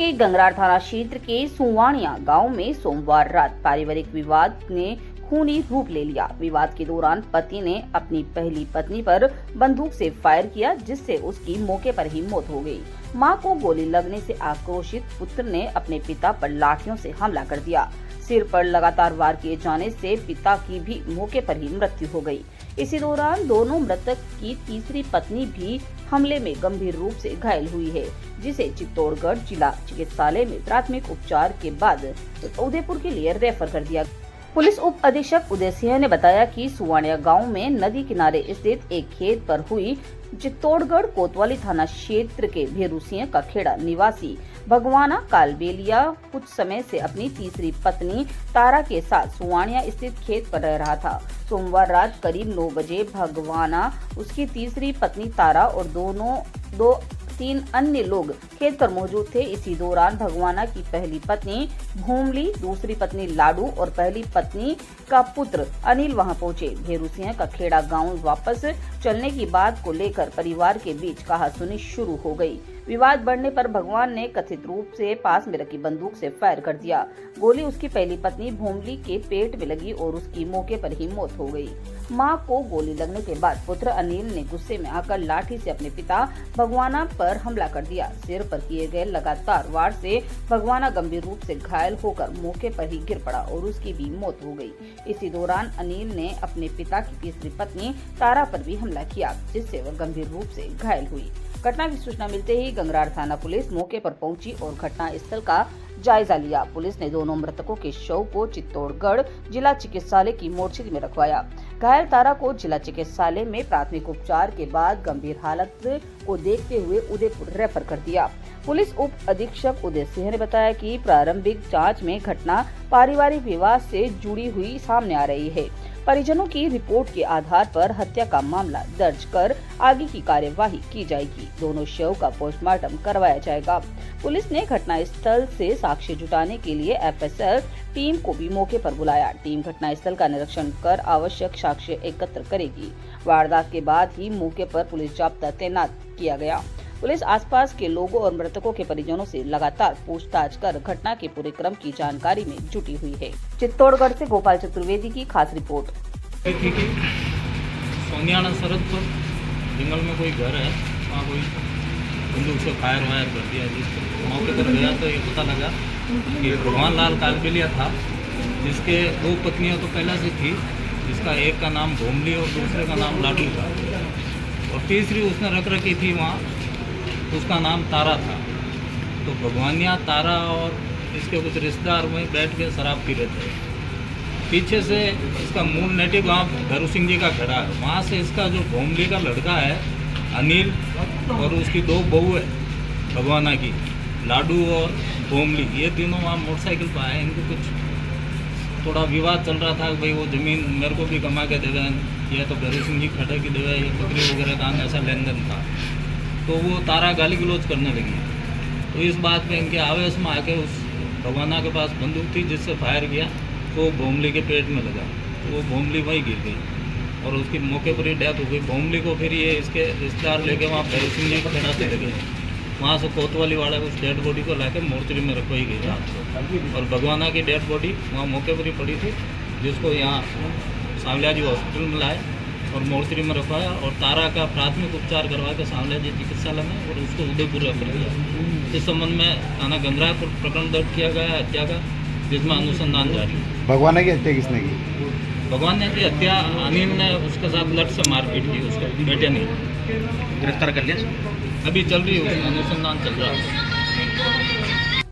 के गंगरार थाना क्षेत्र के सुवाणिया गांव में सोमवार रात पारिवारिक विवाद ने खूनी रूप ले लिया। विवाद के दौरान पति ने अपनी पहली पत्नी पर बंदूक से फायर किया, जिससे उसकी मौके पर ही मौत हो गई। मां को गोली लगने से आक्रोशित पुत्र ने अपने पिता पर लाठियों से हमला कर दिया। सिर पर लगातार वार किए जाने से पिता की भी मौके पर ही मृत्यु हो गई। इसी दौरान दोनों मृतक की तीसरी पत्नी भी हमले में गंभीर रूप से घायल हुई है, जिसे चित्तौड़गढ़ जिला चिकित्सालय में प्राथमिक उपचार के बाद उदयपुर के लिए रेफर कर दिया। पुलिस उप अधीक्षक उदय सिंह ने बताया कि सुवाणिया गांव में नदी किनारे स्थित एक खेत पर हुई चित्तौड़गढ़ कोतवाली थाना क्षेत्र के भेरू सिंह का खेड़ा निवासी भगवाना कालबेलिया कुछ समय से अपनी तीसरी पत्नी तारा के साथ सुवाणिया स्थित खेत पर रह रहा था। सोमवार रात करीब 9 बजे भगवाना, उसकी तीसरी पत्नी तारा और तीन अन्य लोग खेत पर मौजूद थे। इसी दौरान भगवाना की पहली पत्नी भूमली, दूसरी पत्नी लाडू और पहली पत्नी का पुत्र अनिल वहां पहुंचे। भेरू सिंह का खेड़ा गांव वापस चलने की बात को लेकर परिवार के बीच कहासुनी शुरू हो गई। विवाद बढ़ने पर भगवान ने कथित रूप से पास में रखी बंदूक से फायर कर दिया। गोली उसकी पहली पत्नी भूमली के पेट में लगी और उसकी मौके पर ही मौत हो गई। मां को गोली लगने के बाद पुत्र अनिल ने गुस्से में आकर लाठी से अपने पिता भगवाना पर हमला कर दिया। सिर पर किए गए लगातार वार से भगवाना गंभीर रूप से घायल होकर मौके पर ही गिर पड़ा और उसकी भी मौत हो गई। इसी दौरान अनिल ने अपने पिता की तीसरी पत्नी तारा पर भी हमला किया, जिससे वह गंभीर रूप से घायल हुई। घटना की सूचना मिलते ही गंगरार थाना पुलिस मौके पर पहुंची और घटना स्थल का जायजा लिया। पुलिस ने दोनों मृतकों के शव को चित्तौड़गढ़ जिला चिकित्सालय की मोर्चरी में रखवाया। घायल तारा को जिला चिकित्सालय में प्राथमिक उपचार के बाद गंभीर हालत को देखते हुए उदयपुर रेफर कर दिया। पुलिस उप अधीक्षक उदय सिंह ने बताया कि प्रारंभिक जांच में घटना पारिवारिक विवाद से जुड़ी हुई सामने आ रही है। परिजनों की रिपोर्ट के आधार पर हत्या का मामला दर्ज कर आगे की कार्यवाही की जाएगी। दोनों शव का पोस्टमार्टम करवाया जाएगा। पुलिस ने घटना स्थल से साक्ष्य जुटाने के लिए एफएसएल टीम को भी मौके पर बुलाया। टीम घटना स्थल का निरीक्षण कर आवश्यक साक्ष्य एकत्र करेगी। वारदात के बाद ही मौके पर पुलिस जाब्ता तैनात किया गया। पुलिस आसपास के लोगों और मृतकों के परिजनों से लगातार पूछताछ कर घटना के पूरे क्रम की जानकारी में जुटी हुई है। चित्तौड़गढ़ से गोपाल चतुर्वेदी की खास रिपोर्ट। सोनियाना सरहद पर जंगल में कोई घर है, वहाँ कोई बंदूक से फायर कर दिया। जिस मौके पर गया तो ये पता लगा कि भगवान लाल कालबेलिया था, जिसके 2 पत्नियां तो पहले से थी, जिसका एक का नाम भूमली और दूसरे का नाम लाडू था, और तीसरी उसने रख रखी थी वहाँ, उसका नाम तारा था। तो भगवानिया, तारा और इसके कुछ रिश्तेदार वहीं बैठ के शराब पी रहे थे। पीछे से इसका मूल नेटिव वहाँ भेरू सिंह जी का खड़ा है। वहाँ से इसका जो भूमली का लड़का है अनिल और उसकी 2 बहू है भगवाना की, लाडू और भूमली, ये तीनों वहाँ मोटरसाइकिल पर आए। इनको कुछ थोड़ा विवाद चल रहा था कि भाई वो ज़मीन मेरे को भी कमा के देवे, या तो भेरू सिंह जी खड़े की देवे, या बकरी वगैरह का ऐसा लेन देन था। तो वो तारा गाली गलौज करने लगी। तो इस बात में इनके आवेश में आके उस भगवाना के पास बंदूक थी, जिससे फायर किया तो भूमली के पेट में लगा। तो वो भूमली वहीं गिर गई और उसकी मौके पर ही डेथ हो गई। भूमली को फिर ये इसके रिश्तेदार लेके वहाँ भेरू सिंह जी को खड़ा से लगे, वहाँ से कोतवाली वाले उस डेड बॉडी को लाके मोर्चरी में रखवाई गई रात को। और भगवाना की डेड बॉडी वहाँ मौके पर ही पड़ी थी, जिसको यहाँ सांवलिया जी हॉस्पिटल में लाए और मोर्चरी में रखवाया, और तारा का प्राथमिक उपचार करवा के सांवलिया जी चिकित्सालय में और उसको उदयपुर रेफर किया। इस संबंध में थाना गंगरार पर प्रकरण दर्ज किया गया है हत्या का, जिसमें अनुसंधान जारी है। भगवाना की हत्या किसने की? भगवान की हत्या अनिल ने उसके साथ लट से मारपीट की, उसके बेटे ने। गिरफ्तार कर लिया? अभी चल रही है, अनुसंधान चल रहा है।